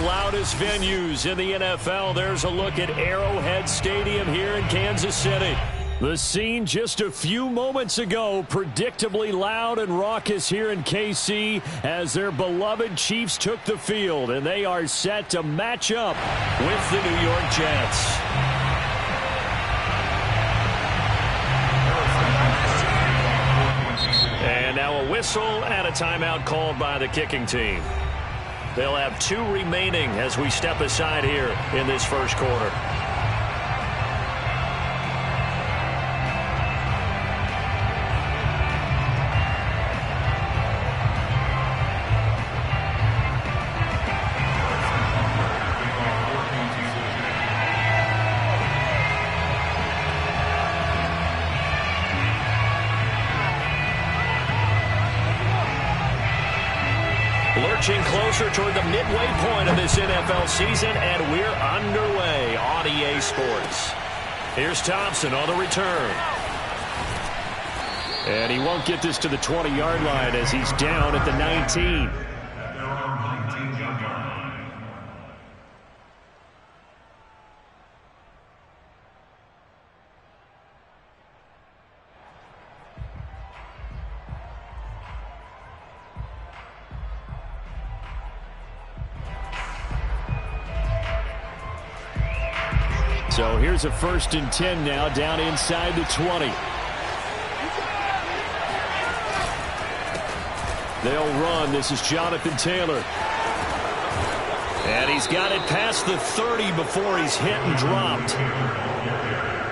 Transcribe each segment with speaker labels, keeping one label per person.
Speaker 1: loudest venues in the NFL. There's a look at Arrowhead Stadium here in Kansas City. The scene just a few moments ago, predictably loud and raucous here in KC as their beloved Chiefs took the field, and they are set to match up with the New York Jets. And now a whistle and a timeout called by the kicking team. They'll have 2 remaining as we step aside here in this first quarter. Lurching closer toward the midway point of this NFL season, and we're underway on EA Sports. Here's Thompson on the return. And he won't get this to the 20-yard line as he's down at the 19. So here's a 1st and 10 now, down inside the 20. They'll run. This is Jonathan Taylor. And he's got it past the 30 before he's hit and dropped.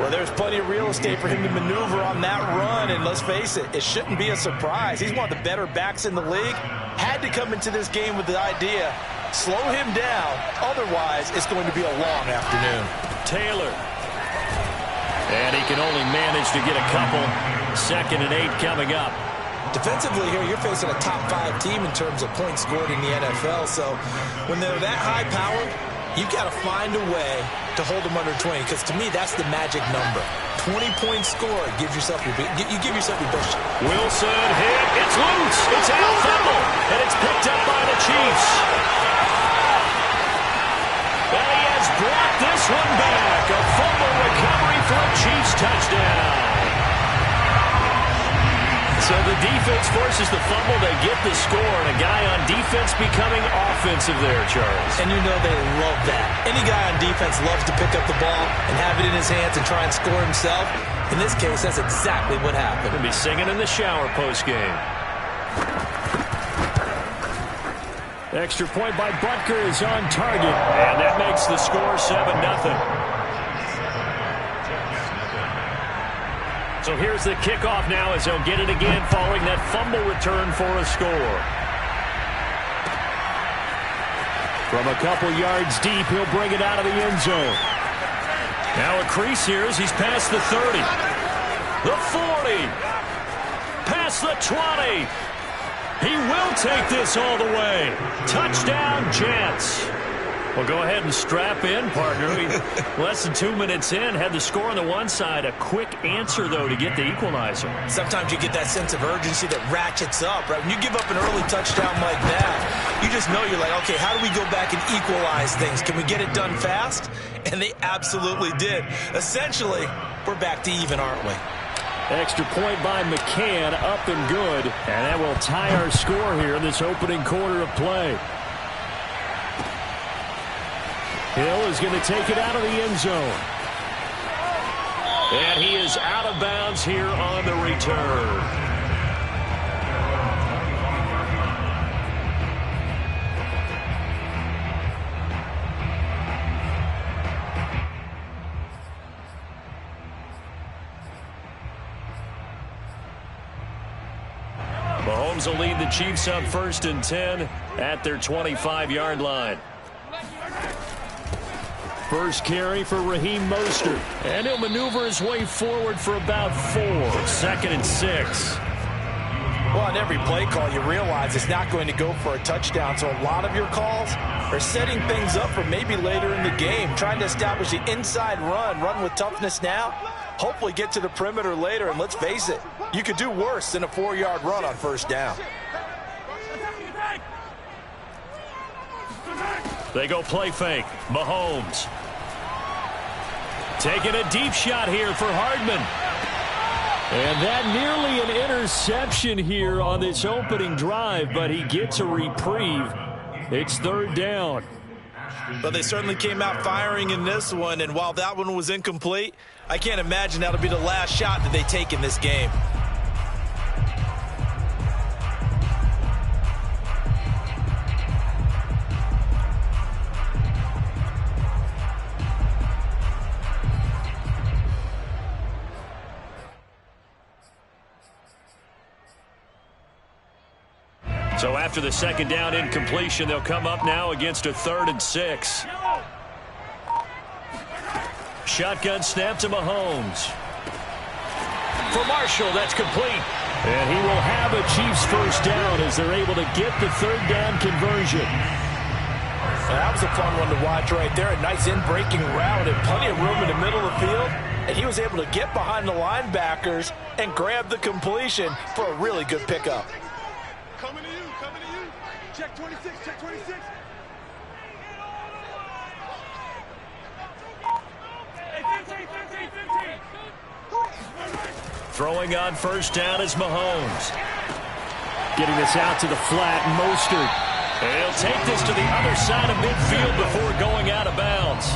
Speaker 2: Well, there's plenty of real estate for him to maneuver on that run, and let's face it, it shouldn't be a surprise. He's one of the better backs in the league. Had to come into this game with the idea, slow him down, otherwise it's going to be a long afternoon.
Speaker 1: Taylor. And he can only manage to get a couple. 2nd and 8 coming up.
Speaker 2: Defensively here, you're facing a top 5 team in terms of points scored in the NFL, so when they're that high powered, you got to find a way to hold them under 20, because to me, that's the magic number. 20 points scored, you give yourself your best shot.
Speaker 1: Wilson hit, it's loose, it's out, fumble, and it's picked up by the Chiefs. And he has brought this one back. A fumble recovery for a Chiefs touchdown. So the defense forces the fumble. They get the score, and a guy on defense becoming offensive there, Charles.
Speaker 2: And you know they love that. Any guy on defense loves to pick up the ball and have it in his hands and try and score himself. In this case, that's exactly what happened.
Speaker 1: He'll be singing in the shower post-game. Extra point by Butker is on target, and that makes the score 7-0. So here's the kickoff now as they'll get it again following that fumble return for a score. From a couple yards deep, he'll bring it out of the end zone. Now a crease here as he's past the 30. The 40. Past the 20. He will take this all the way. Touchdown, Jets. Well, go ahead and strap in, partner. Less than 2 minutes in, had the score on the one side. A quick answer, though, to get the equalizer.
Speaker 2: Sometimes you get that sense of urgency that ratchets up, right? When you give up an early touchdown like that, you just know you're like, okay, how do we go back and equalize things? Can we get it done fast? And they absolutely did. Essentially, we're back to even, aren't we?
Speaker 1: Extra point by McCann, up and good. And that will tie our score here in this opening quarter of play. Hill is going to take it out of the end zone. And he is out of bounds here on the return. Mahomes will lead the Chiefs up 1st and 10 at their 25-yard line. First carry for Raheem Mostert. And he'll maneuver his way forward for about 4. 2nd and 6.
Speaker 2: Well, on every play call, you realize it's not going to go for a touchdown. So a lot of your calls are setting things up for maybe later in the game, trying to establish the inside run with toughness now. Hopefully get to the perimeter later, and let's face it, you could do worse than a 4-yard run on 1st down.
Speaker 1: They go play fake. Mahomes. Taking a deep shot here for Hardman. And that nearly an interception here on this opening drive, but he gets a reprieve. It's third down.
Speaker 2: But they certainly came out firing in this one, and while that one was incomplete, I can't imagine that'll be the last shot that they take in this game.
Speaker 1: So after the second down incompletion, they'll come up now against a 3rd and 6. Shotgun snap to Mahomes. For Marshall, that's complete. And he will have a Chiefs first down as they're able to get the 3rd down conversion.
Speaker 2: That was a fun one to watch right there. A nice in-breaking route and plenty of room in the middle of the field. And he was able to get behind the linebackers and grab the completion for a really good pickup.
Speaker 3: Coming to you, coming to you. Check 26, check 26. Hey, 15, 15, 15.
Speaker 1: Throwing on first down is Mahomes. Getting this out to the flat, Mostert. And he'll take this to the other side of midfield before going out of bounds.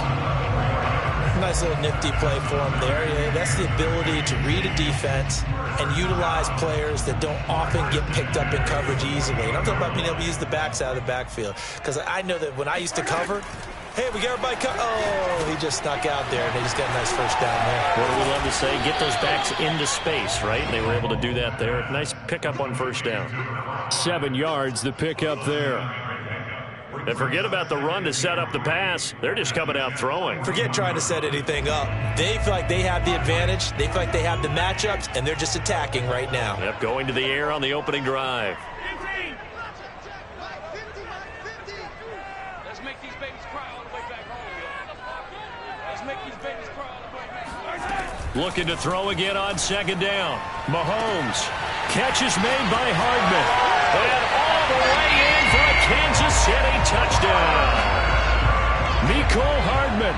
Speaker 2: Nice little nifty play for him there. Yeah, that's the ability to read a defense and utilize players that don't often get picked up in coverage easily. And I'm talking about being able to use the backs out of the backfield. Because I know that when I used to cover, hey, we got everybody oh, he just snuck out there, and they just got a nice first down there.
Speaker 1: What do we love to say? Get those backs into space, right? They were able to do that there. Nice pickup on first down. 7 yards, the pickup there. And forget about the run to set up the pass. They're just coming out throwing.
Speaker 2: Forget trying to set anything up. They feel like they have the advantage. They feel like they have the matchups, and they're just attacking right now.
Speaker 1: Yep, going to the air on the opening drive.
Speaker 3: 15. Let's make these babies cry all the way back home. Let's make these babies cry all the way back home.
Speaker 1: Looking to throw again on second down. Mahomes. Catch is made by Hardman. And all the way in for a Kansas City touchdown. Mecole Hardman,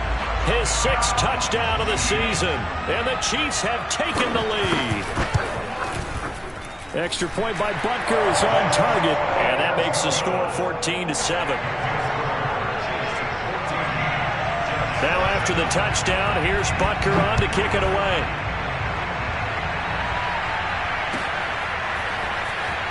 Speaker 1: his 6th touchdown of the season. And the Chiefs have taken the lead. Extra point by Butker is on target. And that makes the score 14-7. Now after the touchdown, here's Butker on to kick it away.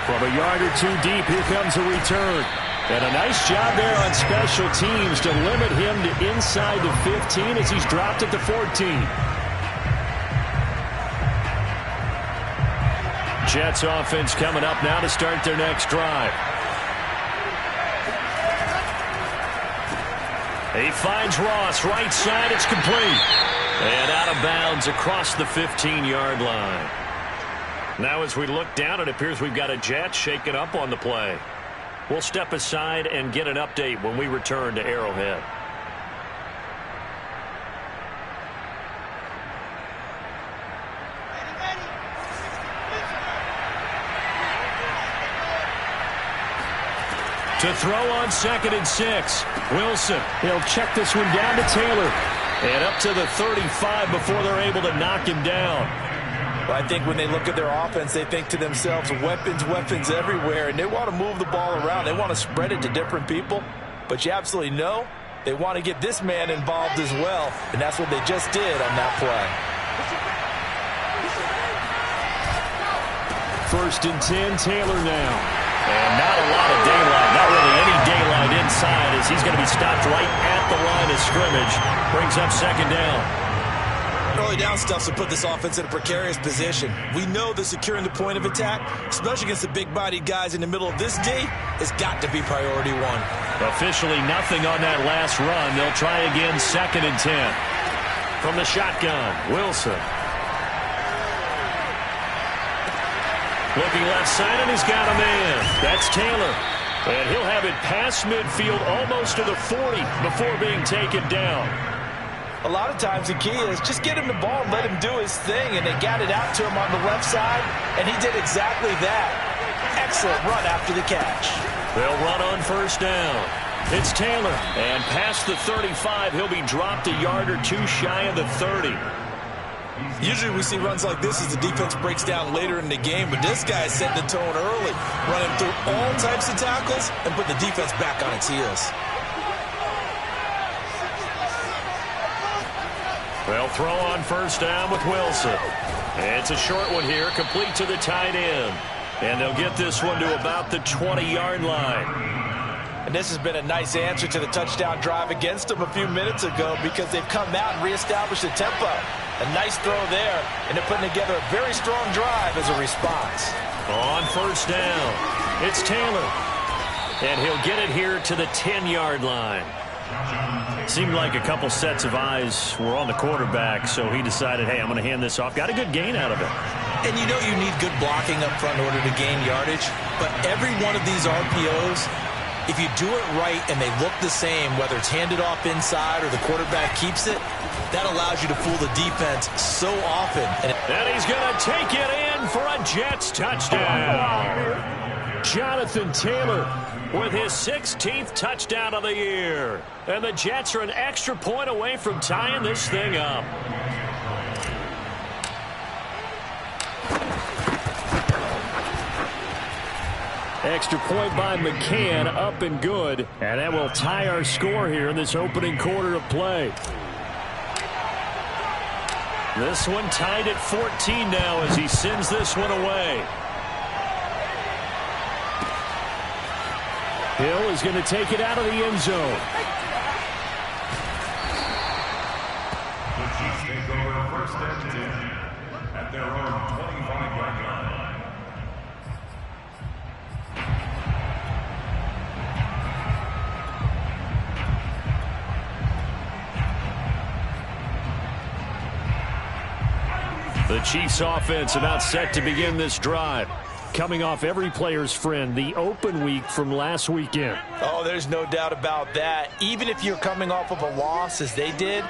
Speaker 1: From a yard or two deep, here comes a return. And a nice job there on special teams to limit him to inside the 15 as he's dropped at the 14. Jets offense coming up now to start their next drive. He finds Ross, right side, it's complete. And out of bounds across the 15-yard line. Now as we look down, it appears we've got a Jet shaking up on the play. We'll step aside and get an update when we return to Arrowhead. To throw on 2nd and 6. Wilson. He'll check this one down to Taylor. And up to the 35 before they're able to knock him down.
Speaker 2: Well, I think when they look at their offense, they think to themselves, weapons, weapons everywhere, and they want to move the ball around. They want to spread it to different people, but you absolutely know they want to get this man involved as well, and that's what they just did on that play.
Speaker 1: 1st and 10, Taylor now. And not a lot of daylight, not really any daylight inside as he's going to be stopped right at the line of scrimmage. Brings up 2nd down.
Speaker 2: Early down stuff to put this offense in a precarious position. We know that securing the point of attack, especially against the big-bodied guys in the middle of this D, has got to be priority 1.
Speaker 1: Officially nothing on that last run. They'll try again 2nd and 10. From the shotgun, Wilson. Looking left side, and he's got a man. That's Taylor. And he'll have it past midfield almost to the 40 before being taken down.
Speaker 2: A lot of times the key is just get him the ball and let him do his thing, and they got it out to him on the left side, and he did exactly that. Excellent run after the catch.
Speaker 1: They'll run on first down. It's Taylor. And past the 35, he'll be dropped a yard or two shy of the 30.
Speaker 2: Usually we see runs like this as the defense breaks down later in the game, but this guy is setting the tone early, running through all types of tackles and put the defense back on its heels.
Speaker 1: They'll throw on first down with Wilson. It's a short one here, complete to the tight end. And they'll get this one to about the 20-yard line.
Speaker 2: And this has been a nice answer to the touchdown drive against them a few minutes ago because they've come out and reestablished the tempo. A nice throw there, and they're putting together a very strong drive as a response.
Speaker 1: On first down, it's Taylor. And he'll get it here to the 10-yard line. Seemed like a couple sets of eyes were on the quarterback, so he decided, hey, I'm going to hand this off. Got a good gain out of it.
Speaker 2: And you know you need good blocking up front in order to gain yardage, but every one of these RPOs, if you do it right and they look the same, whether it's handed off inside or the quarterback keeps it, that allows you to fool the defense so often.
Speaker 1: And he's going to take it in for a Jets touchdown. Jonathan Taylor with his 16th touchdown of the year. And the Jets are an extra point away from tying this thing up. Extra point by McCann, up and good. And that will tie our score here in this opening quarter of play. This one tied at 14 now as he sends this one away. Hill is going to take it out of the end zone.
Speaker 4: The Chiefs take over first and 10 at their own 25-yard line.
Speaker 1: The Chiefs offense about set to begin this drive. Coming off every player's friend, the open week from last weekend.
Speaker 2: Oh, there's no doubt about that. Even if you're coming off of a loss as they did,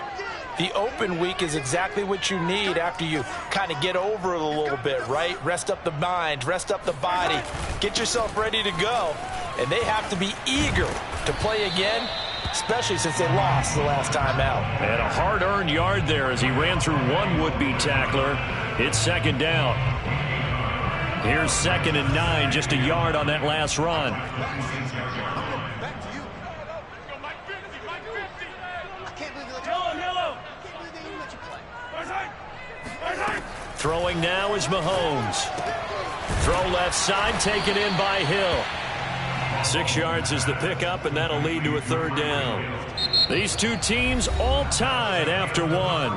Speaker 2: the open week is exactly what you need after you kind of get over it a little bit, right? Rest up the mind, rest up the body, get yourself ready to go. And they have to be eager to play again, especially since they lost the last time out.
Speaker 1: And a hard-earned yard there as he ran through one would-be tackler. It's second down. Here's 2nd and 9, just a yard on that last run. Throwing now is Mahomes. Throw left side, taken in by Hill. 6 yards is the pickup, and that'll lead to a third down. These two teams all tied after one.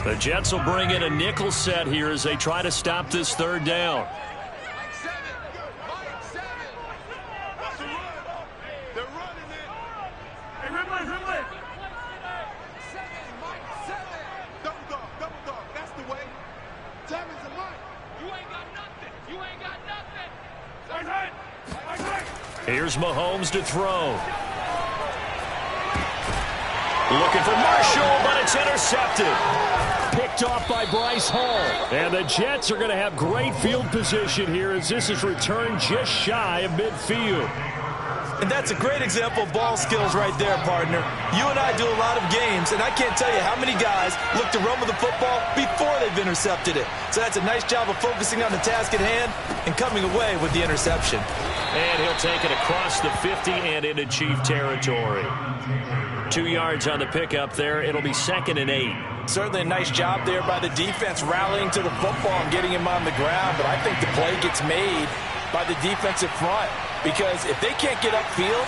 Speaker 1: The Jets will bring in a nickel set here as they try to stop this third down. Here's Mahomes to throw. Looking for Marshall, but it's intercepted. Picked off by Bryce Hall. And the Jets are going to have great field position here as this is returned just shy of midfield.
Speaker 2: And that's a great example of ball skills right there, partner. You and I do a lot of games, and I can't tell you how many guys look to run with the football before they've intercepted it. So that's a nice job of focusing on the task at hand and coming away with the interception.
Speaker 1: And he'll take it across the 50 and into Chief territory. 2 yards on the pickup there. It'll be 2nd and 8.
Speaker 2: Certainly a nice job there by the defense rallying to the football and getting him on the ground, but I think the play gets made by the defensive front because if they can't get upfield,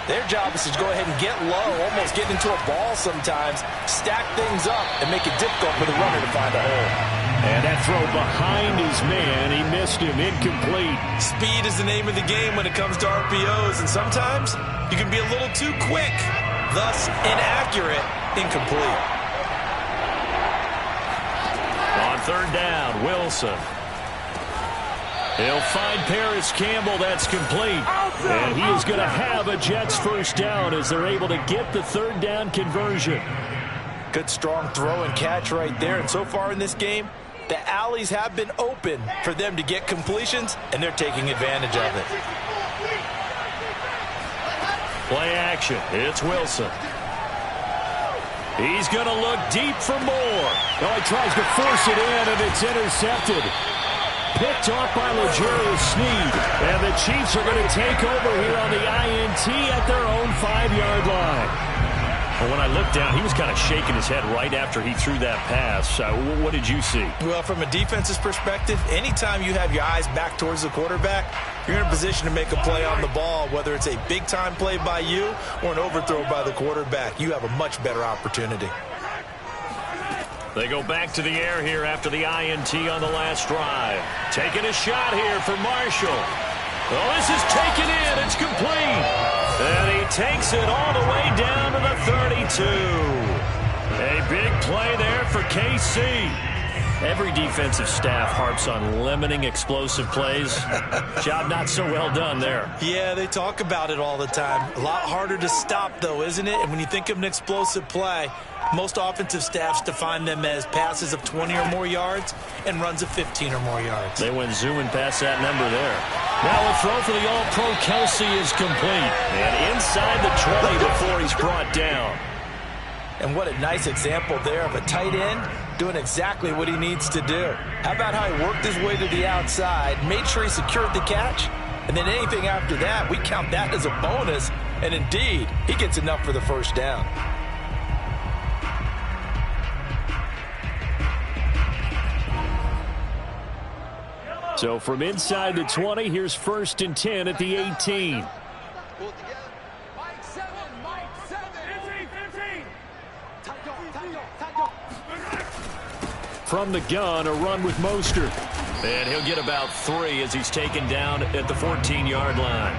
Speaker 2: their job is to go ahead and get low, almost get into a ball sometimes, stack things up, and make it difficult for the runner to find a hole.
Speaker 1: And that throw behind his man, he missed him, incomplete.
Speaker 2: Speed is the name of the game when it comes to RPOs, and sometimes you can be a little too quick, thus inaccurate, incomplete.
Speaker 1: On third down, Wilson. He'll find Paris Campbell. That's complete. And he is going to have a Jets first down as they're able to get the third down conversion.
Speaker 2: Good strong throw and catch right there. And so far in this game, The alleys have been open for them to get completions, and they're taking advantage of it.
Speaker 1: Play action. It's Wilson. He's going to look deep for more. Oh, he tries to force it in, and it's intercepted. Picked off by L'Jarius Sneed. And the Chiefs are going to take over here on the INT at their own 5-yard line. Well, when I looked down, he was kind of shaking his head right after he threw that pass. What did you see?
Speaker 2: Well, from a defense's perspective, anytime you have your eyes back towards the quarterback, you're in a position to make a play on the ball, whether it's a big-time play by you or an overthrow by the quarterback. You have a much better opportunity.
Speaker 1: They go back to the air here after the INT on the last drive. Taking a shot here for Marshall. Oh, this is taken in. It's complete. And he takes it all the way down to the 32. A big play there for KC. Every defensive staff harps on limiting explosive plays. Job not so well done there.
Speaker 2: Yeah, they talk about it all the time. A lot harder to stop, though, isn't it? And when you think of an explosive play, most offensive staffs define them as passes of 20 or more yards and runs of 15 or more yards.
Speaker 1: They went zooming past that number there. Now a throw for the All-Pro Kelsey is complete. And inside the 20 before he's brought down.
Speaker 2: And what a nice example there of a tight end doing exactly what he needs to do. How about how he worked his way to the outside, made sure he secured the catch, and then anything after that, we count that as a bonus. And indeed, he gets enough for the first down.
Speaker 1: So from inside the 20, here's 1st and 10 at the 18. From the gun, a run with Mostert. And he'll get about 3 as he's taken down at the 14-yard line.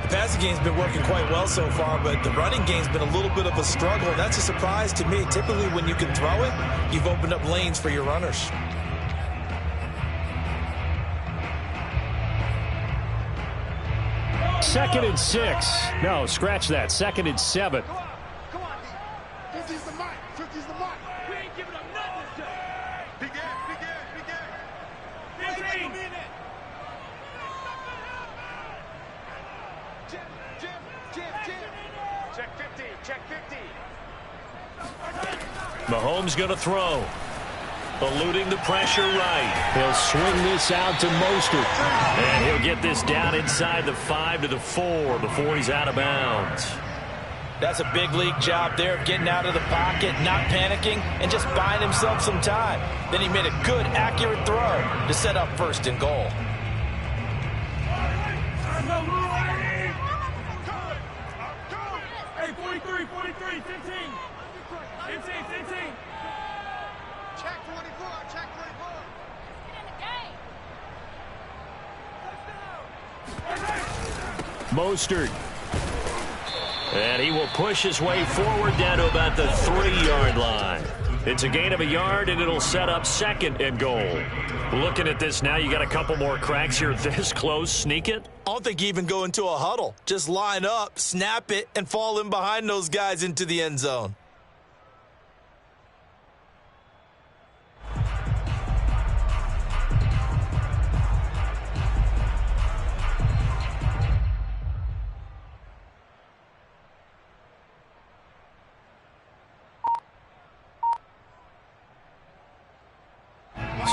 Speaker 2: The passing game's been working quite well so far, but the running game's been a little bit of a struggle. And that's a surprise to me. Typically, when you can throw it, you've opened up lanes for your runners.
Speaker 1: Second and 6. No, scratch that. 2nd and 7.
Speaker 3: Come on, D. 50's the mark. 50's the mark. We ain't giving up nothing this day. Big game, big game, big game. 15. Jim. Check 50, check 50.
Speaker 1: Mahomes going to throw. Eluding the pressure right. He'll swing this out to Mostert. And he'll get this down inside the 5 to the 4 before he's out of bounds.
Speaker 2: That's a big league job there of getting out of the pocket, not panicking, and just buying himself some time. Then he made a good, accurate throw to set up 1st and goal.
Speaker 3: Hey, 43, 15. 15. Check 24, check 24.
Speaker 1: Mostert. And he will push his way forward down to about the 3-yard line. It's a gain of a yard, and it'll set up 2nd and goal. Looking at this now, you got a couple more cracks here this close. Sneak it?
Speaker 2: I don't think you even go into a huddle. Just line up, snap it, and fall in behind those guys into the end zone.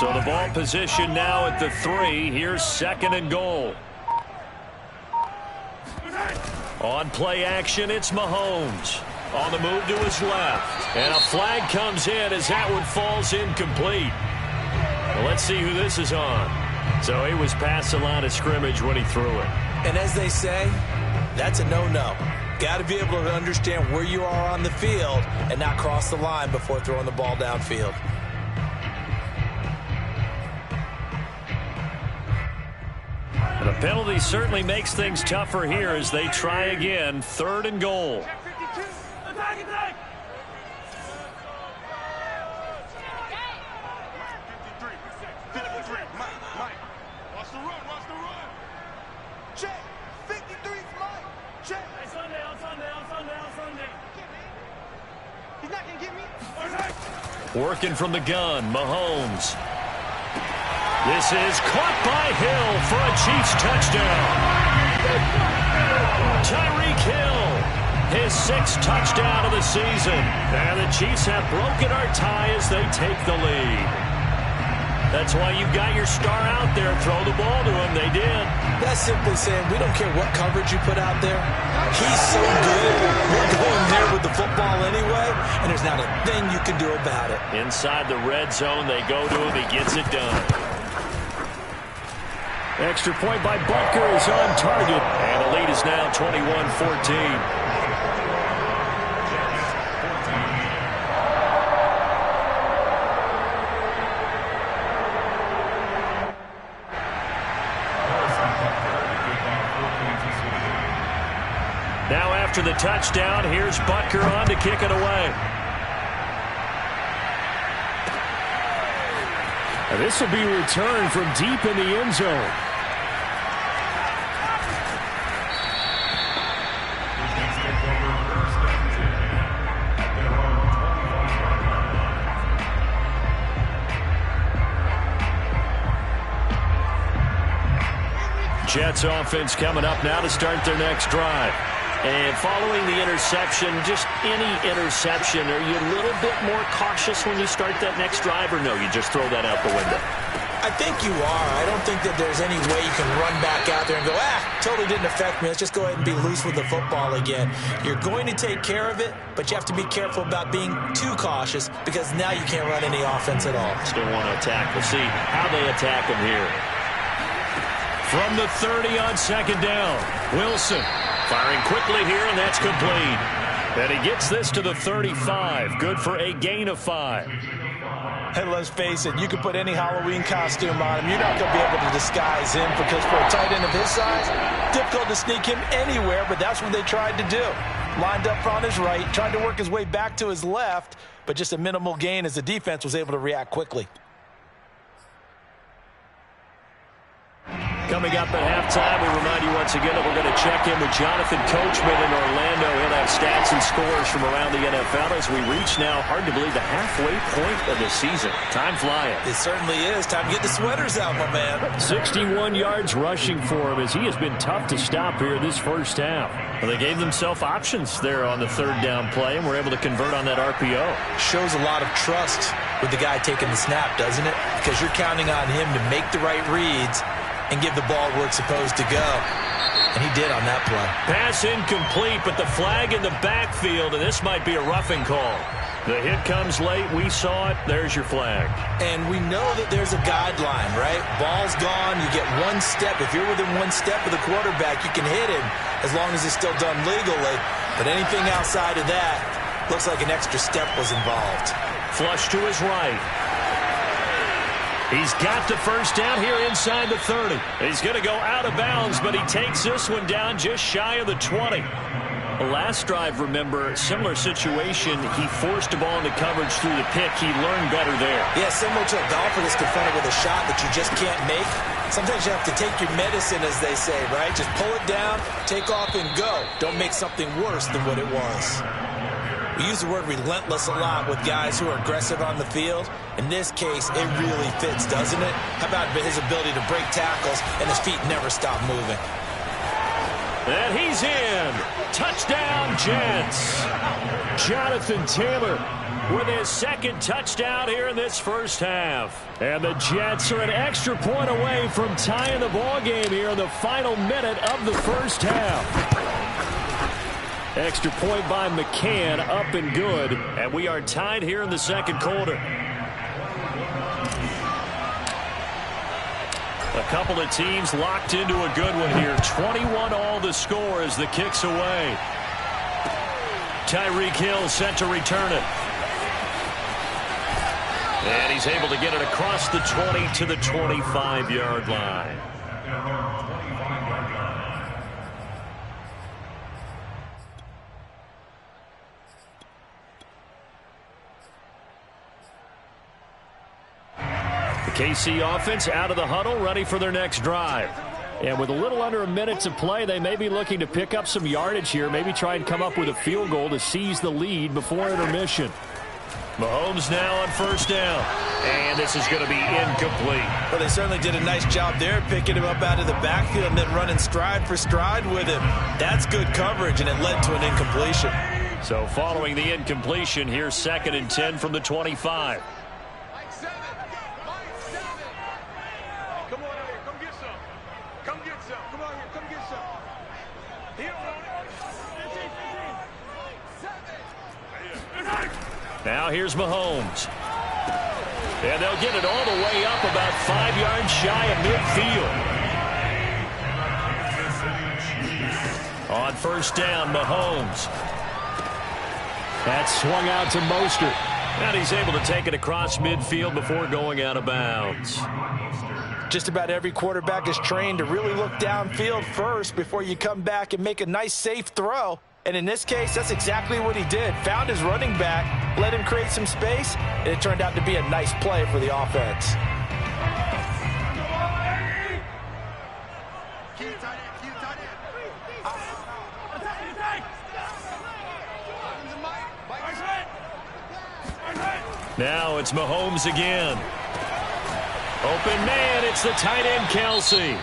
Speaker 1: So the ball position now at the 3. Here's 2nd and goal. On play action, it's Mahomes. On the move to his left. And a flag comes in as that one falls incomplete. Well, let's see who this is on. So he was past the line of scrimmage when he threw it.
Speaker 2: And as they say, that's a no-no. Got to be able to understand where you are on the field and not cross the line before throwing the ball downfield.
Speaker 1: And a penalty certainly makes things tougher here as they try again. 3rd and goal. Working from the gun, Mahomes. This is caught by Hill for a Chiefs touchdown. Tyreek Hill, his 6th touchdown of the season. And the Chiefs have broken our tie as they take the lead. That's why you've got your star out there. Throw the ball to him. They did.
Speaker 2: That's simply saying we don't care what coverage you put out there. He's so good. We're going there with the football anyway, and there's not a thing you can do about it.
Speaker 1: Inside the red zone, they go to him. He gets it done. Extra point by Butker is on target. And the lead is now 21-14. Now after the touchdown, here's Butker on to kick it away.
Speaker 3: Now this will be returned from deep in the end zone.
Speaker 1: Jets offense coming up now to start their next drive. And following the interception, just any interception, are you a little bit more cautious when you start that next drive, or no, you just throw that out the window?
Speaker 2: I think you are. I don't think that there's any way you can run back out there and go, totally didn't affect me. Let's just go ahead and be loose with the football again. You're going to take care of it, but you have to be careful about being too cautious because now you can't run any offense at all.
Speaker 1: Still want to attack. We'll see how they attack him here. From the 30 on second down, Wilson firing quickly here, and that's complete. And he gets this to the 35. Good for a gain of 5.
Speaker 2: And let's face it, you can put any Halloween costume on him. You're not going to be able to disguise him because for a tight end of his size, difficult to sneak him anywhere, but that's what they tried to do. Lined up on his right, tried to work his way back to his left, but just a minimal gain as the defense was able to react quickly.
Speaker 1: Coming up at halftime, we remind you once again that we're going to check in with Jonathan Coachman in Orlando. He'll have stats and scores from around the NFL as we reach now, hard to believe, the halfway point of the season. Time flying.
Speaker 2: It certainly is. Time to get the sweaters out, my man.
Speaker 1: 61 yards rushing for him as he has been tough to stop here this first half. Well, they gave themselves options there on the third down play and were able to convert on that RPO.
Speaker 2: Shows a lot of trust with the guy taking the snap, doesn't it? Because you're counting on him to make the right reads and give the ball where it's supposed to go. And he did on that play.
Speaker 1: Pass incomplete, but the flag in the backfield, and this might be a roughing call. The hit comes late. We saw it. There's your flag.
Speaker 2: And we know that there's a guideline, right? Ball's gone. You get one step. If you're within one step of the quarterback, you can hit him as long as it's still done legally. But anything outside of that looks like an extra step was involved.
Speaker 1: Flush to his right. He's got the first down here inside the 30. He's going to go out of bounds, but he takes this one down just shy of the 20. The last drive, remember, similar situation. He forced the ball into coverage through the pick. He learned better there.
Speaker 2: Yeah, similar to a golfer that's confronted with a shot that you just can't make. Sometimes you have to take your medicine, as they say, right? Just pull it down, take off, and go. Don't make something worse than what it was. We use the word relentless a lot with guys who are aggressive on the field. In this case, it really fits, doesn't it? How about his ability to break tackles and his feet never stop moving?
Speaker 1: And he's in. Touchdown, Jets. Jonathan Taylor with his second touchdown here in this first half. And the Jets are an extra point away from tying the ball game here in the final minute of the first half. Extra point by McCann, up and good. And we are tied here in the second quarter. A couple of teams locked into a good one here. 21 all the score as the kick's away. Tyreek Hill set to return it. And he's able to get it across the 20 to the 25-yard line. KC offense out of the huddle, ready for their next drive. And with a little under a minute to play, they may be looking to pick up some yardage here, maybe try and come up with a field goal to seize the lead before intermission. Mahomes now on first down. And this is going to be incomplete.
Speaker 2: Well, they certainly did a nice job there, picking him up out of the backfield and then running stride for stride with him. That's good coverage, and it led to an incompletion.
Speaker 1: So following the incompletion, here's 2nd and 10 from the 25.
Speaker 3: Come on out here. Come get some. Come get some. Come on here. Come get some. He don't want it.
Speaker 1: Now here's Mahomes. And they'll get it all the way up about 5 yards shy of midfield. On first down, Mahomes. That's swung out to Mostert. And he's able to take it across midfield before going out of bounds.
Speaker 2: Just about every quarterback is trained to really look downfield first before you come back and make a nice, safe throw. And in this case, that's exactly what he did. Found his running back, let him create some space, and it turned out to be a nice play for the offense.
Speaker 1: Now it's Mahomes again. Open man, it's the tight end, Kelsey.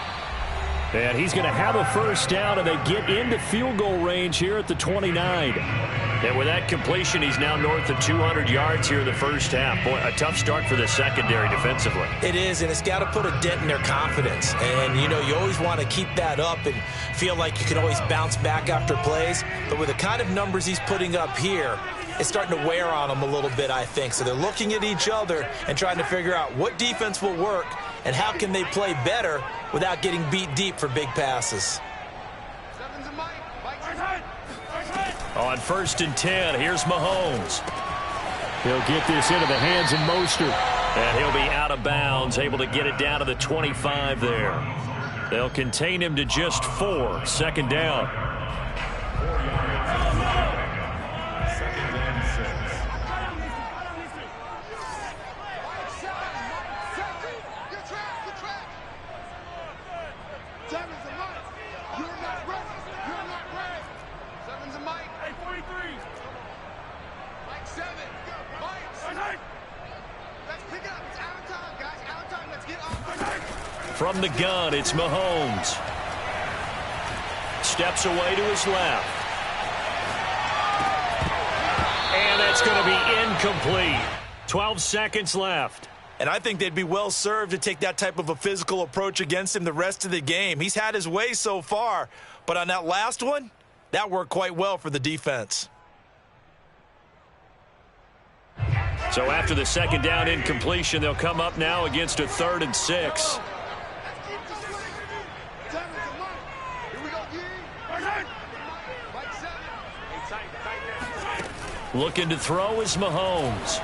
Speaker 1: And he's going to have a first down, and they get into field goal range here at the 29. And with that completion, he's now north of 200 yards here in the first half. Boy, a tough start for the secondary defensively.
Speaker 2: It is, and it's got to put a dent in their confidence. And, you know, you always want to keep that up and feel like you can always bounce back after plays. But with the kind of numbers he's putting up here, it's starting to wear on them a little bit, I think. So they're looking at each other and trying to figure out what defense will work and how can they play better without getting beat deep for big passes.
Speaker 1: On 1st and 10, here's Mahomes. He'll get this into the hands of Mostert. And he'll be out of bounds, able to get it down to the 25 there. They'll contain him to just 4. 2nd down. From the gun, it's Mahomes. Steps away to his left. And that's going to be incomplete. 12 seconds left.
Speaker 2: And I think they'd be well served to take that type of a physical approach against him the rest of the game. He's had his way so far, but on that last one, that worked quite well for the defense.
Speaker 1: So after the 2nd down incompletion, they'll come up now against a 3rd and 6. Looking to throw is Mahomes.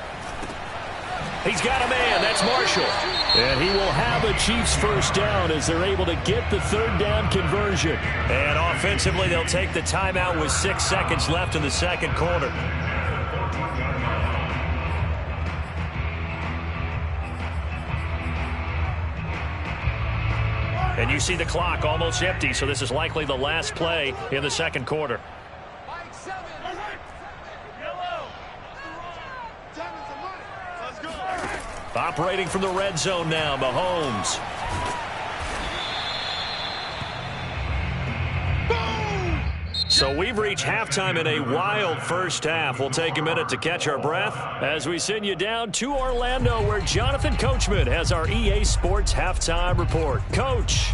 Speaker 1: He's got a man. That's Marshall. And he will have a Chiefs first down as they're able to get the 3rd down conversion. And offensively, they'll take the timeout with 6 seconds left in the 2nd quarter. And you see the clock almost empty, so this is likely the last play in the 2nd quarter. Operating from the red zone now, Mahomes. So we've reached halftime in a wild first half. We'll take a minute to catch our breath as we send you down to Orlando, where Jonathan Coachman has our EA Sports Halftime Report. Coach.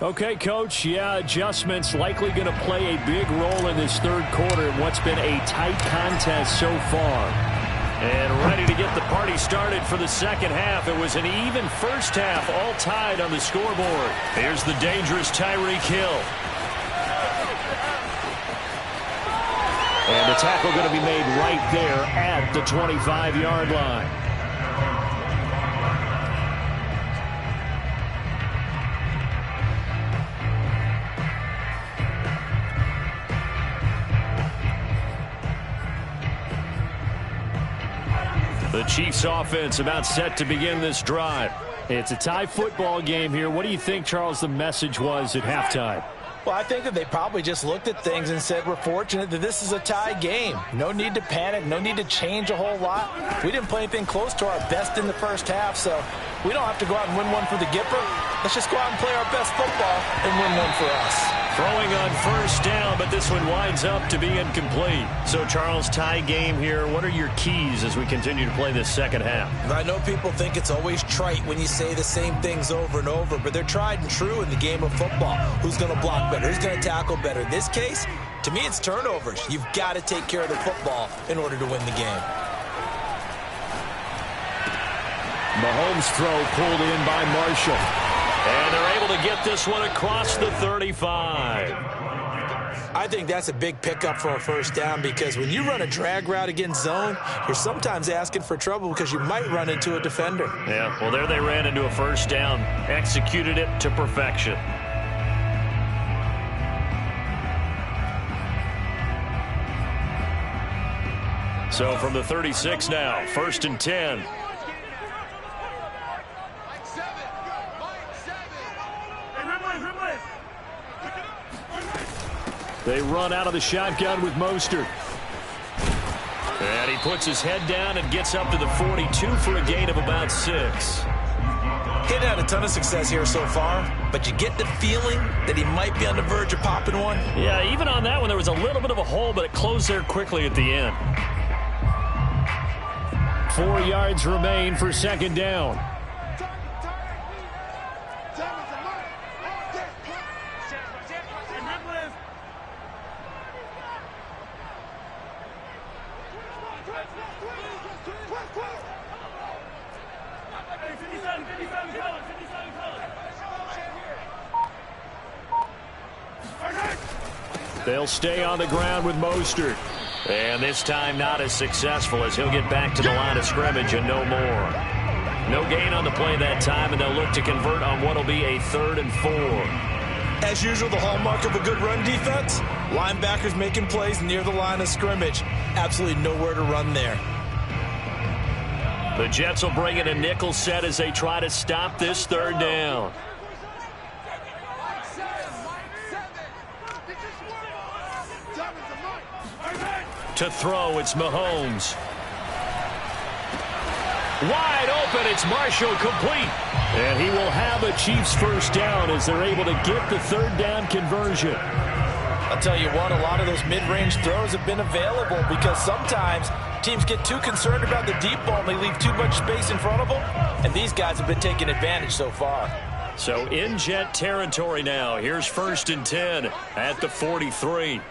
Speaker 1: Okay, Coach, yeah, adjustments likely going to play a big role in this 3rd quarter in what's been a tight contest so far. And ready to get the party started for the 2nd half. It was an even first half, all tied on the scoreboard. Here's the dangerous Tyreek Hill. And the tackle going to be made right there at the 25-yard line. Chiefs offense about set to begin this drive. It's a tie football game here. What do you think, Charles, the message was at halftime?
Speaker 2: Well, I think that they probably just looked at things and said, we're fortunate that this is a tie game. No need to panic. No need to change a whole lot. We didn't play anything close to our best in the first half, so we don't have to go out and win one for the Gipper. Let's just go out and play our best football and win one for us.
Speaker 1: Throwing on first down, but this one winds up to be incomplete. So, Charles, tie game here. What are your keys as we continue to play this second half?
Speaker 2: I know people think it's always trite when you say the same things over and over, but they're tried and true in the game of football. Who's going to block better? Who's going to tackle better? In this case, to me, it's turnovers. You've got to take care of the football in order to win the game.
Speaker 1: Mahomes' throw pulled in by Marshall. And they're able to get this one across the 35.
Speaker 2: I think that's a big pickup for a first down because when you run a drag route against zone, you're sometimes asking for trouble because you might run into a defender.
Speaker 1: Yeah, well, there they ran into a first down. Executed it to perfection. So from the 36 now, 1st and 10. They run out of the shotgun with Mostert. And he puts his head down and gets up to the 42 for a gain of about 6.
Speaker 2: He'd had a ton of success here so far, but you get the feeling that he might be on the verge of popping one.
Speaker 1: Yeah, even on that one, there was a little bit of a hole, but it closed there quickly at the end. 4 yards remain for second down. They'll stay on the ground with Mostert. And this time not as successful as he'll get back to the line of scrimmage and no more. No gain on the play that time, and they'll look to convert on what will be a 3rd and 4.
Speaker 2: As usual, the hallmark of a good run defense, linebackers making plays near the line of scrimmage. Absolutely nowhere to run there.
Speaker 1: The Jets will bring in a nickel set as they try to stop this 3rd down. To throw, it's Mahomes. Wide open, it's Marshall, complete. And he will have a Chiefs first down as they're able to get the 3rd down conversion.
Speaker 2: I'll tell you what, a lot of those mid-range throws have been available because sometimes teams get too concerned about the deep ball and they leave too much space in front of them. And these guys have been taking advantage so far.
Speaker 1: So in Jet territory now. Here's 1st and 10 at the 43.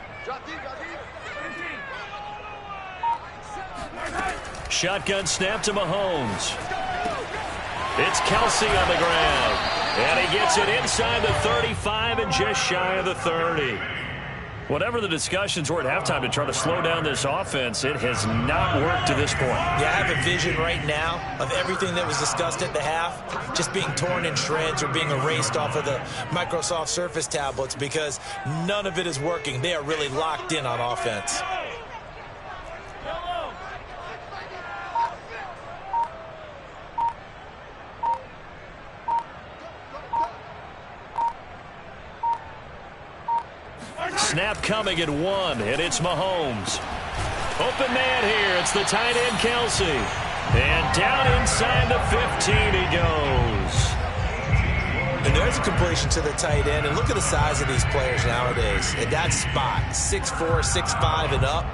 Speaker 1: Shotgun snap to Mahomes. It's Kelsey on the ground. And he gets it inside the 35 and just shy of the 30. Whatever the discussions were at halftime to try to slow down this offense, it has not worked to this point.
Speaker 2: Yeah, I have a vision right now of everything that was discussed at the half just being torn in shreds or being erased off of the Microsoft Surface tablets because none of it is working. They are really locked in on offense.
Speaker 1: Snap coming at 1, and it's Mahomes. Open man here. It's the tight end, Kelsey. And down inside the 15 he goes.
Speaker 2: And there's a completion to the tight end. And look at the size of these players nowadays. At that spot, 6'4", 6'5", and up.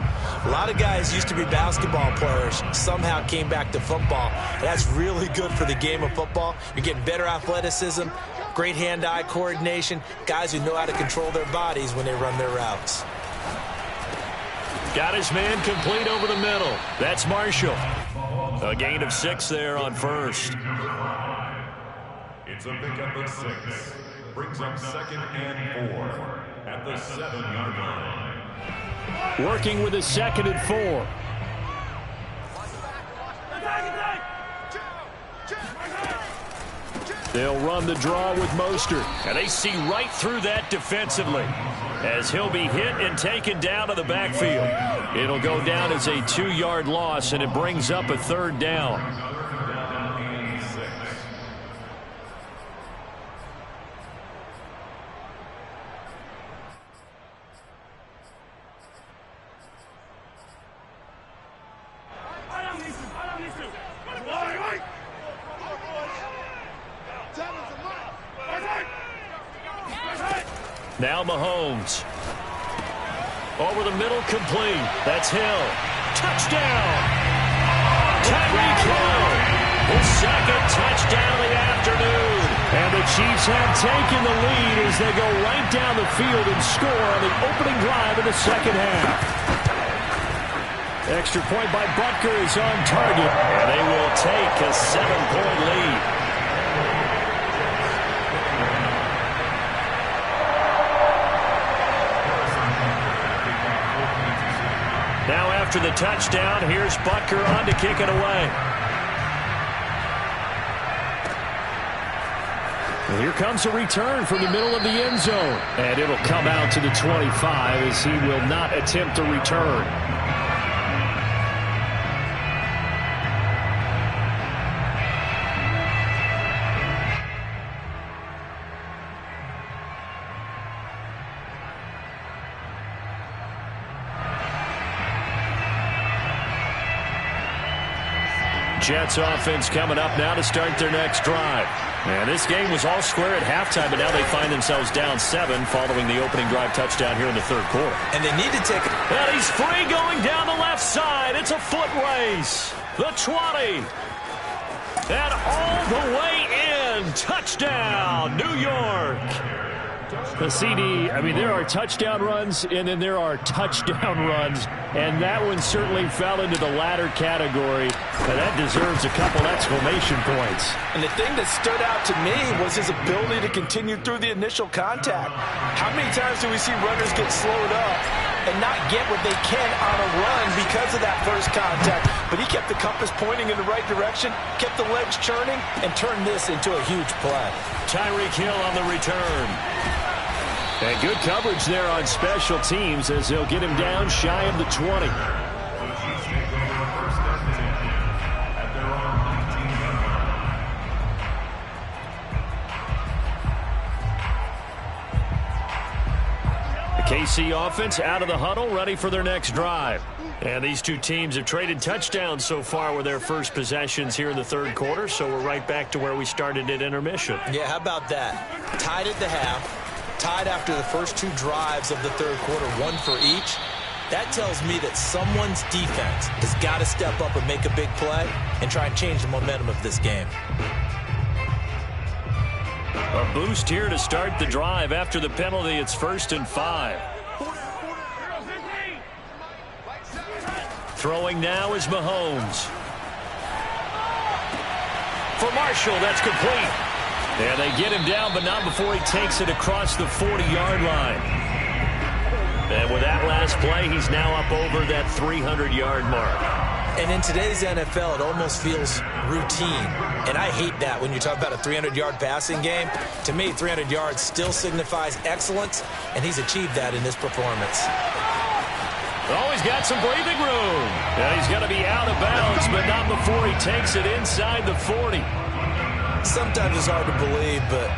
Speaker 2: A lot of guys used to be basketball players, somehow came back to football. And that's really good for the game of football. You're getting better athleticism, great hand-eye coordination, guys who know how to control their bodies when they run their routes.
Speaker 1: Got his man complete over the middle. That's Marshall. A gain of 6 there on 1st.
Speaker 4: It's a pickup of 6. Brings up 2nd and 4 at the 7-yard line.
Speaker 1: Working with his 2nd and 4. They'll run the draw with Mostert. And they see right through that defensively as he'll be hit and taken down to the backfield. It'll go down as a 2-yard loss, and it brings up a 3rd down. Now Mahomes. Over the middle, complete. That's Hill. Touchdown! Tyreek Hill. His 2nd touchdown of the afternoon. And the Chiefs have taken the lead as they go right down the field and score on the opening drive of the 2nd half. Extra point by Butker is on target. And they will take a 7-point lead. Now after the touchdown, here's Butker on to kick it away. And here comes a return from the middle of the end zone. And it'll come out to the 25 as he will not attempt a return. Jets offense coming up now to start their next drive. And this game was all square at halftime, but now they find themselves down 7 following the opening drive touchdown here in the 3rd quarter.
Speaker 2: And they need to take it.
Speaker 1: And he's free going down the left side. It's a foot race. The 20. And all the way in. Touchdown, New York. The CD, I mean, there are touchdown runs, and then there are touchdown runs, and that one certainly fell into the latter category, and that deserves a couple exclamation points.
Speaker 2: And the thing that stood out to me was his ability to continue through the initial contact. How many times do we see runners get slowed up and not get what they can on a run because of that first contact? But he kept the compass pointing in the right direction, kept the legs churning, and turned this into a huge play.
Speaker 1: Tyreek Hill on the return. And good coverage there on special teams as they'll get him down shy of the 20. The KC offense out of the huddle, ready for their next drive. And these two teams have traded touchdowns so far with their first possessions here in the 3rd quarter, so we're right back to where we started at intermission.
Speaker 2: Yeah, how about that? Tied at the half. Tied after the first 2 drives of the 3rd quarter, 1 for each. That tells me that someone's defense has got to step up and make a big play and try and change the momentum of this game.
Speaker 1: A boost here to start the drive. After the penalty, it's 1st and 5. Throwing now is Mahomes. For Marshall, that's complete. And they get him down, but not before he takes it across the 40-yard line. And with that last play, he's now up over that 300-yard mark.
Speaker 2: And in today's NFL, it almost feels routine. And I hate that when you talk about a 300-yard passing game. To me, 300 yards still signifies excellence, and he's achieved that in this performance.
Speaker 1: Oh, he's got some breathing room. And he's going to be out of bounds, but not before he takes it inside the 40.
Speaker 2: Sometimes it's hard to believe, but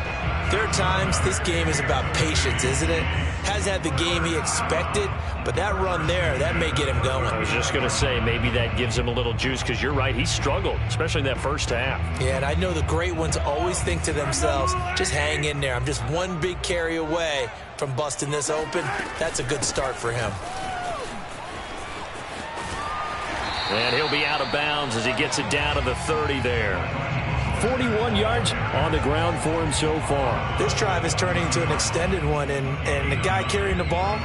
Speaker 2: there are times this game is about patience, isn't it? Hasn't had the game he expected, but that run there, that may get him going.
Speaker 1: I was just going to say, maybe that gives him a little juice, because you're right, he struggled, especially in that first half.
Speaker 2: Yeah, and I know the great ones always think to themselves, just hang in there. I'm just one big carry away from busting this open. That's a good start for him.
Speaker 1: And he'll be out of bounds as he gets it down to the 30 there. 41 yards on the ground for him so far.
Speaker 2: This drive is turning into an extended one, and the guy carrying the ball,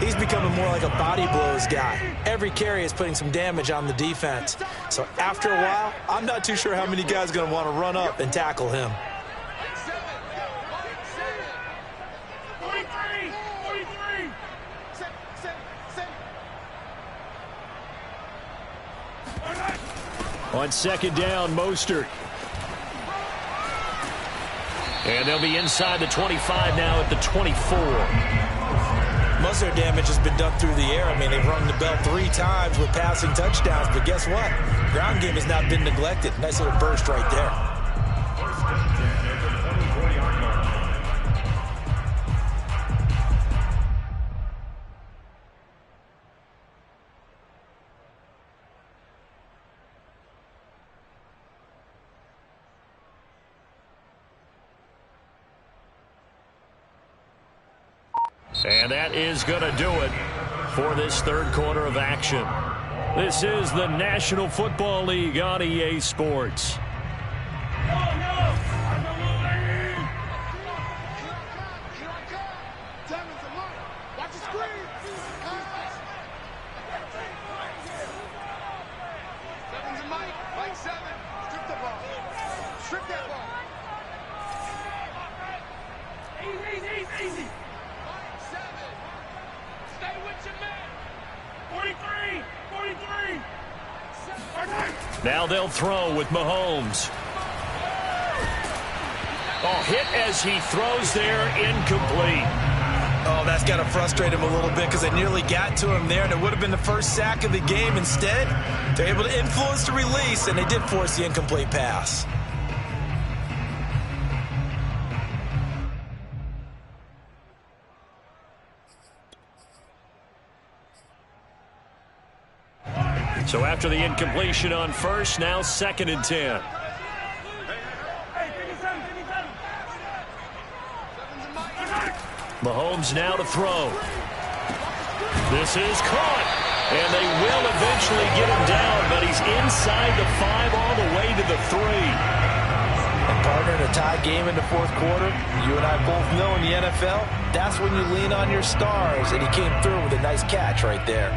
Speaker 2: he's becoming more like a body blows guy. Every carry is putting some damage on the defense. So after a while, I'm not too sure how many guys are going to want to run up and tackle him.
Speaker 1: On 2nd down, Mostert. And they'll be inside the 25 now at the 24.
Speaker 2: Most of their damage has been done through the air. I mean, they've rung the bell 3 times with passing touchdowns, but guess what? Ground game has not been neglected. Nice little burst right there.
Speaker 1: And that is going to do it for this third quarter of action. This is the National Football League on EA Sports. Now they'll throw with Mahomes. Oh, hit as he throws there, incomplete.
Speaker 2: Oh, that's got to frustrate him a little bit because they nearly got to him there, and it would have been the first sack of the game. Instead, they're able to influence the release, and they did force the incomplete pass.
Speaker 1: So after the incompletion on first, now 2nd and 10. Mahomes now to throw. This is caught. And they will eventually get him down, but he's inside the 5 all the way to the 3.
Speaker 2: And partner, in a tie game in the fourth quarter, you and I both know in the NFL, that's when you lean on your stars, and he came through with a nice catch right there.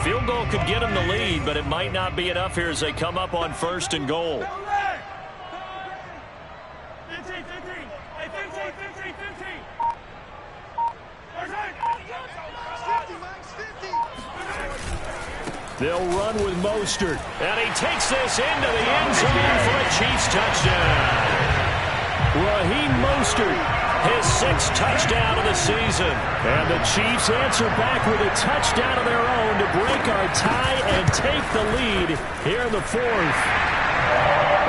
Speaker 1: Field goal could get them the lead, but it might not be enough here as they come up on 1st and goal. They'll run with Mostert, and he takes this into the end zone for a Chiefs touchdown. Raheem Mostert, his 6th touchdown of the season. And the Chiefs answer back with a touchdown of their own to break our tie and take the lead here in the 4th.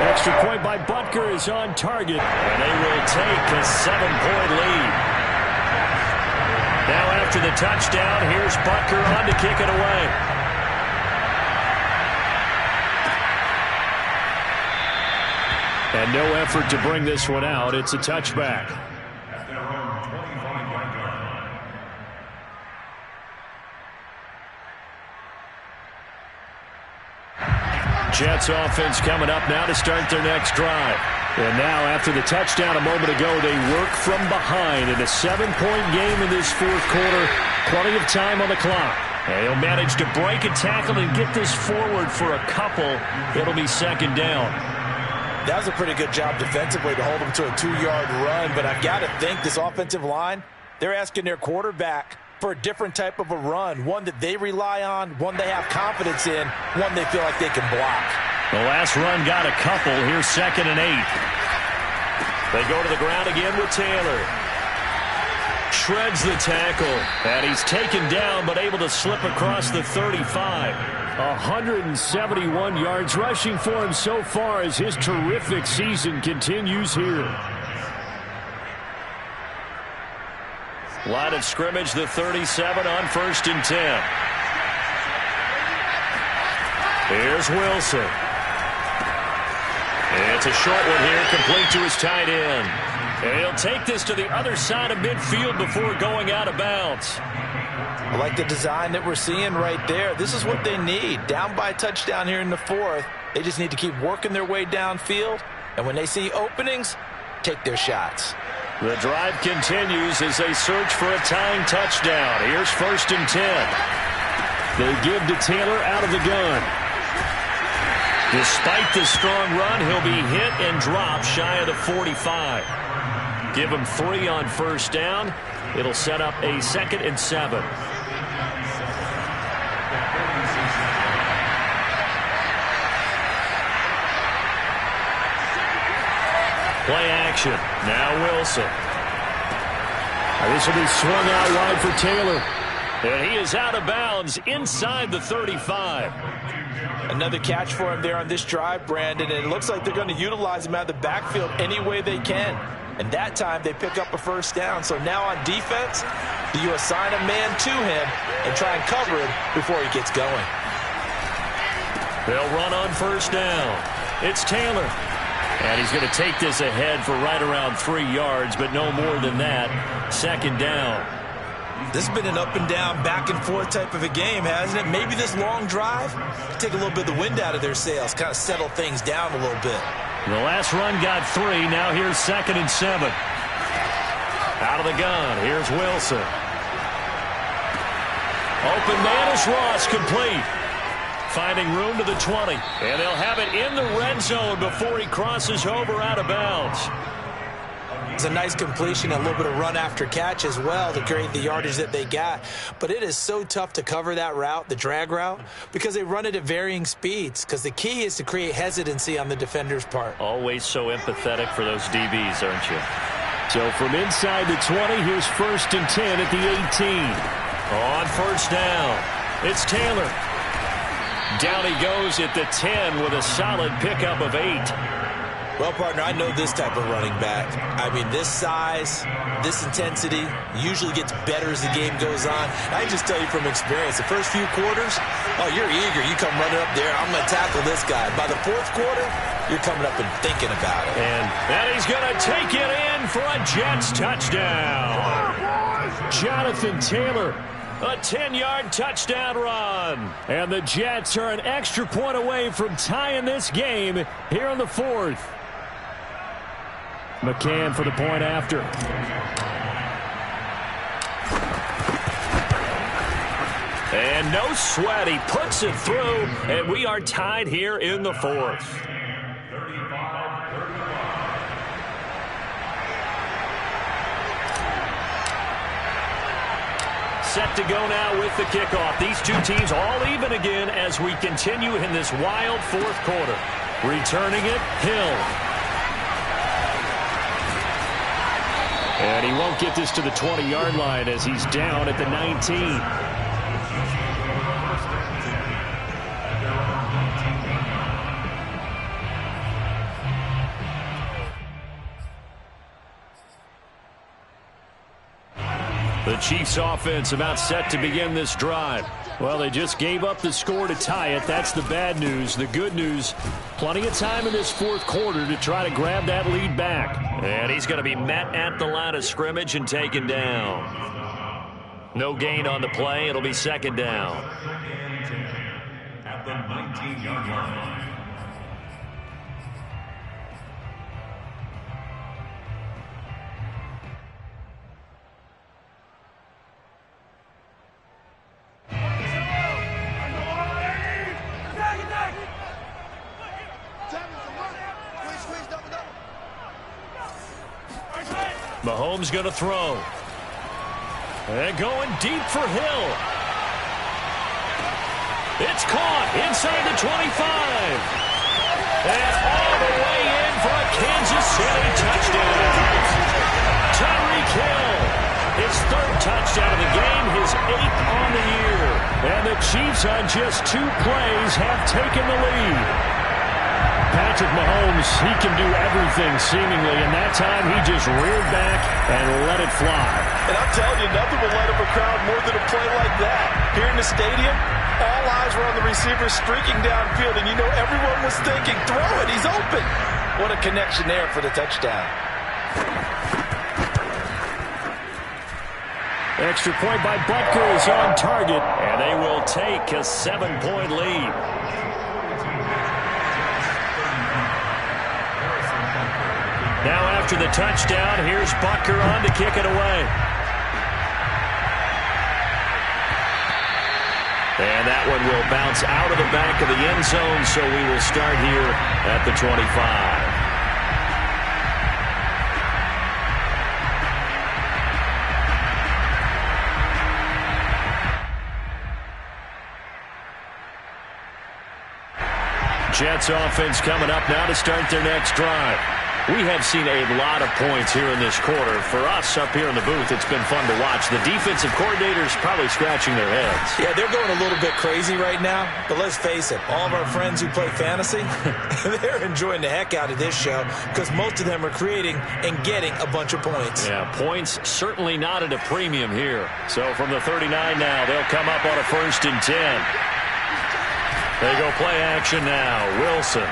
Speaker 1: Extra point by Butker is on target, and they will take a 7-point lead. Now after the touchdown, here's Butker on to kick it away. And no effort to bring this one out. It's a touchback. Jets offense coming up now to start their next drive. And now after the touchdown a moment ago, they work from behind in a 7-point game in this 4th quarter. Plenty of time on the clock. And he'll manage to break a tackle and get this forward for a couple. It'll be 2nd down.
Speaker 2: That was a pretty good job defensively to hold them to a 2-yard run, but I've got to think this offensive line, they're asking their quarterback for a different type of a run, one that they rely on, one they have confidence in, one they feel like they can block.
Speaker 1: The last run got a couple. Here's 2nd and 8. They go to the ground again with Taylor. Shreds the tackle, and he's taken down but able to slip across the 35. 171 yards rushing for him so far as his terrific season continues here. Line of scrimmage, the 37 on 1st and 10. Here's Wilson. It's a short one here, complete to his tight end. And he'll take this to the other side of midfield before going out of bounds.
Speaker 2: I like the design that we're seeing right there. This is what they need. Down by a touchdown here in the 4th. They just need to keep working their way downfield. And when they see openings, take their shots.
Speaker 1: The drive continues as they search for a tying touchdown. Here's 1st and 10. They give to Taylor out of the gun. Despite the strong run, he'll be hit and dropped shy of the 45. Give him 3 on 1st down. It'll set up a 2nd and 7. Play action. Now Wilson. This will be swung out wide for Taylor. And he is out of bounds inside the 35.
Speaker 2: Another catch for him there on this drive, Brandon. And it looks like they're going to utilize him out of the backfield any way they can. And that time they pick up a first down. So now on defense, do you assign a man to him and try and cover him before he gets going?
Speaker 1: They'll run on first down. It's Taylor. And he's going to take this ahead for right around 3 yards, but no more than that. 2nd down.
Speaker 2: This has been an up and down, back and forth type of a game, hasn't it? Maybe this long drive take a little bit of the wind out of their sails, kind of settle things down a little bit.
Speaker 1: The last run got 3. Now here's 2nd and 7. Out of the gun. Here's Wilson. Open man is Ross, complete. Finding room to the 20. And they'll have it in the red zone before he crosses over out of bounds.
Speaker 2: It's a nice completion, a little bit of run after catch as well to create the yardage that they got. But it is so tough to cover that route, the drag route, because they run it at varying speeds. Because the key is to create hesitancy on the defender's part.
Speaker 1: Always so empathetic for those DBs, aren't you? So from inside the 20, here's 1st and 10 at the 18. On first down, it's Taylor. Down he goes at the 10 with a solid pickup of 8.
Speaker 2: Well, partner, I know this type of running back. I mean, this size, this intensity usually gets better as the game goes on. I can just tell you from experience, the first few quarters, oh, you're eager. You come running up there, I'm going to tackle this guy. By the 4th quarter, you're coming up and thinking about it.
Speaker 1: And he's going to take it in for a Jets touchdown. Jonathan Taylor. A 10-yard touchdown run. And the Jets are an extra point away from tying this game here in the 4th. McCann for the point after. And no sweat. He puts it through, and we are tied here in the 4th. Set to go now with the kickoff. These two teams all even again as we continue in this wild 4th quarter. Returning it, Hill. And he won't get this to the 20-yard line as he's down at the 19. The Chiefs offense about set to begin this drive. Well, they just gave up the score to tie it. That's the bad news. The good news, plenty of time in this 4th quarter to try to grab that lead back. And he's going to be met at the line of scrimmage and taken down. No gain on the play. It'll be 2nd down.
Speaker 4: At the 19-yard line.
Speaker 1: Mahomes going to throw. And going deep for Hill. It's caught inside the 25. And all the way in for a Kansas City touchdown. Tyreek Hill, his 3rd touchdown of the game, his 8th on the year. And the Chiefs on just 2 plays have taken the lead. Patrick Mahomes, he can do everything seemingly, and that time he just reared back and let it fly.
Speaker 2: And I'm telling you, nothing will light up a crowd more than a play like that. Here in the stadium, all eyes were on the receiver streaking downfield, and you know everyone was thinking, throw it, he's open. What a connection there for the touchdown.
Speaker 1: Extra point by Butker is on target, and they will take a 7-point lead. Now after the touchdown, here's Butker on to kick it away. And that one will bounce out of the back of the end zone, so we will start here at the 25. Jets offense coming up now to start their next drive. We have seen a lot of points here in this quarter. For us up here in the booth, it's been fun to watch. The defensive coordinators probably scratching their heads.
Speaker 2: Yeah, they're going a little bit crazy right now. But let's face it, all of our friends who play fantasy, they're enjoying the heck out of this show because most of them are creating and getting a bunch of points.
Speaker 1: Yeah, points certainly not at a premium here. So from the 39 now, they'll come up on a 1st and 10. They go play action now. Wilson.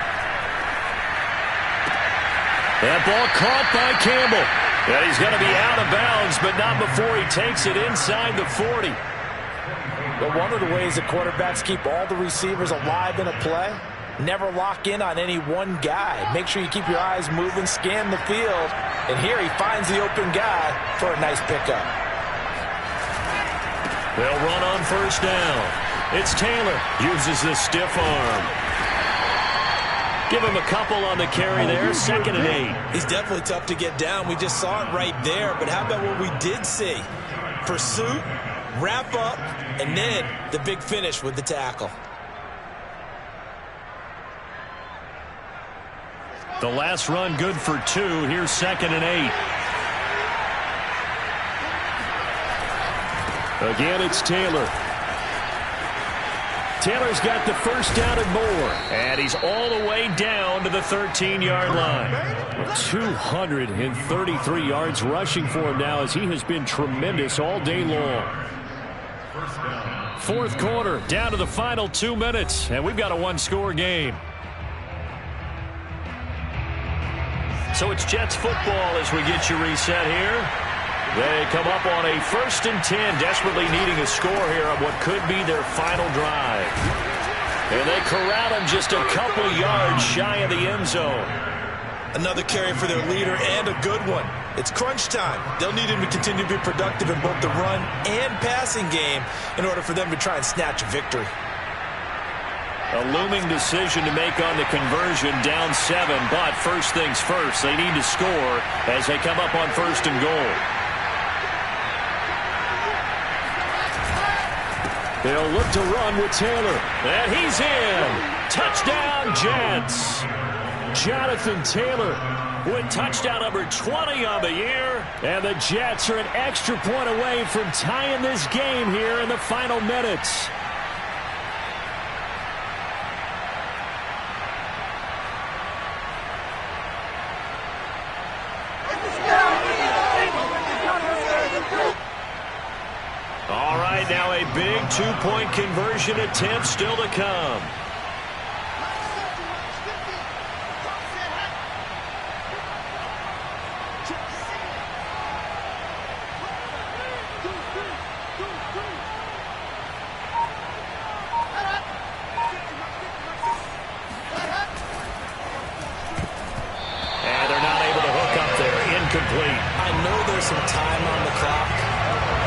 Speaker 1: That ball caught by Campbell. Yeah, he's going to be out of bounds, but not before he takes it inside the 40.
Speaker 2: But one of the ways that quarterbacks keep all the receivers alive in a play, never lock in on any one guy. Make sure you keep your eyes moving, scan the field. And here he finds the open guy for a nice pickup.
Speaker 1: They'll run on 1st down. It's Taylor. Uses the stiff arm. Give him a couple on the carry there. 2nd and 8.
Speaker 2: He's definitely tough to get down. We just saw it right there. But how about what we did see? Pursuit, wrap up, and then the big finish with the tackle.
Speaker 1: The last run good for 2. Here's 2nd and 8. Again, it's Taylor. Taylor's got the 1st down and more. And he's all the way down to the 13-yard line. 233 yards rushing for him now as he has been tremendous all day long. 4th quarter, down to the final 2 minutes. And we've got a one-score game. So it's Jets football as we get you reset here. They come up on a 1st and 10, desperately needing a score here on what could be their final drive. And they corral him just a couple yards shy of the end zone.
Speaker 2: Another carry for their leader and a good one. It's crunch time. They'll need him to continue to be productive in both the run and passing game in order for them to try and snatch a victory.
Speaker 1: A looming decision to make on the conversion, down 7, but first things first, they need to score as they come up on 1st and goal. They'll look to run with Taylor. And he's in. Touchdown, Jets. Jonathan Taylor with touchdown number 20 on the year. And the Jets are an extra point away from tying this game here in the final minutes. All right, now a big 2-point conversion attempt still to come. And they're not able to hook up there. Incomplete.
Speaker 2: I know there's some time on the clock,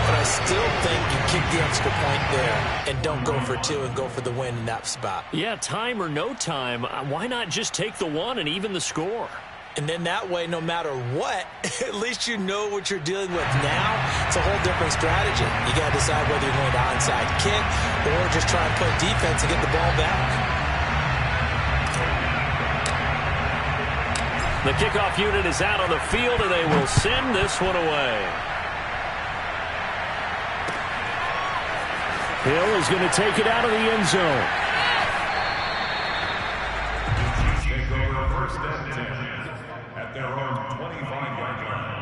Speaker 2: but I still think you kick the extra point there and don't go for 2 and go for the win in that spot.
Speaker 1: Yeah, time or no time, why not just take the 1 and even the score?
Speaker 2: And then that way, no matter what, at least you know what you're dealing with now. It's a whole different strategy. You got to decide whether you're going to onside kick or just try and play defense and get the ball back.
Speaker 1: The kickoff unit is out on the field, and they will send this one away. Hill is going to take it out of the end zone.
Speaker 4: Take over 1st and 10 at their own 25-yard line.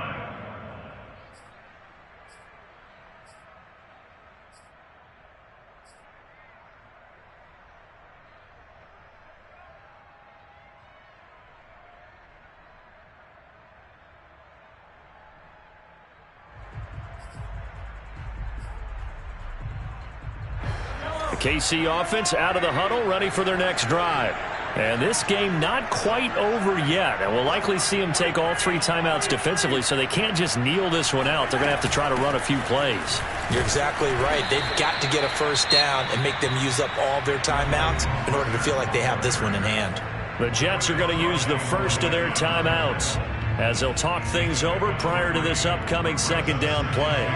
Speaker 1: The KC offense out of the huddle, ready for their next drive. And this game not quite over yet. And we'll likely see them take all 3 timeouts defensively, so they can't just kneel this one out. They're going to have to try to run a few plays.
Speaker 2: You're exactly right. They've got to get a 1st down and make them use up all their timeouts in order to feel like they have this one in hand.
Speaker 1: The Jets are going to use the first of their timeouts as they'll talk things over prior to this upcoming 2nd down play.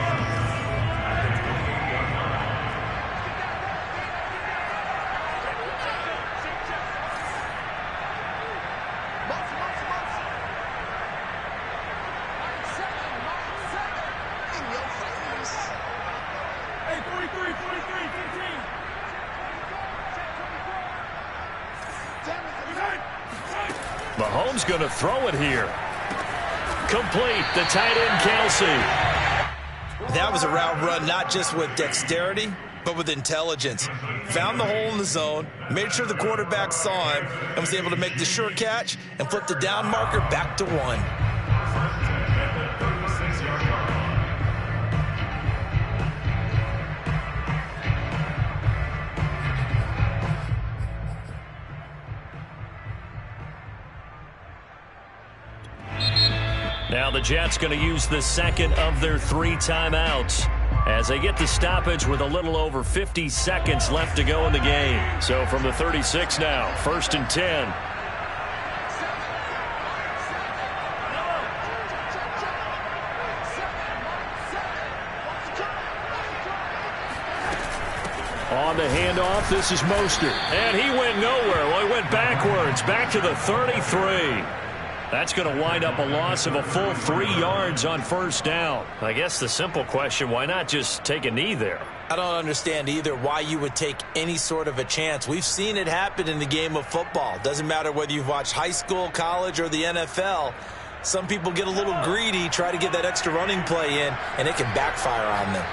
Speaker 1: Mahomes going to throw it here. Complete. The tight end, Kelsey.
Speaker 2: That was a route run not just with dexterity, but with intelligence. Found the hole in the zone, made sure the quarterback saw him, and was able to make the sure catch and flip the down marker back to 1.
Speaker 1: Now the Jets going to use the second of their 3 timeouts as they get the stoppage with a little over 50 seconds left to go in the game. So from the 36 now, 1st and 10. On the handoff, this is Mostert. And he went nowhere. Well, he went backwards, back to the 33. That's going to wind up a loss of a full 3 yards on 1st down. I guess the simple question, why not just take a knee there?
Speaker 2: I don't understand either why you would take any sort of a chance. We've seen it happen in the game of football. Doesn't matter whether you've watched high school, college, or the NFL. Some people get a little greedy, try to get that extra running play in, and it can backfire on them.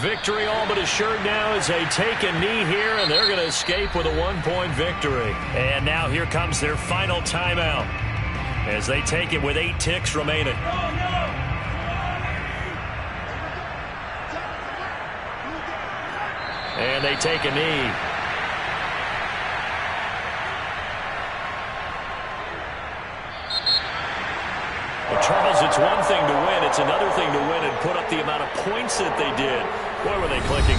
Speaker 1: Victory all but assured now as they take a knee here, and they're going to escape with a 1-point victory. And now here comes their final timeout as they take it with 8 ticks remaining. And they take a knee. Well, Charles, it's one thing to win. It's another thing to win and put up the amount of points that they did. Boy, were they clicking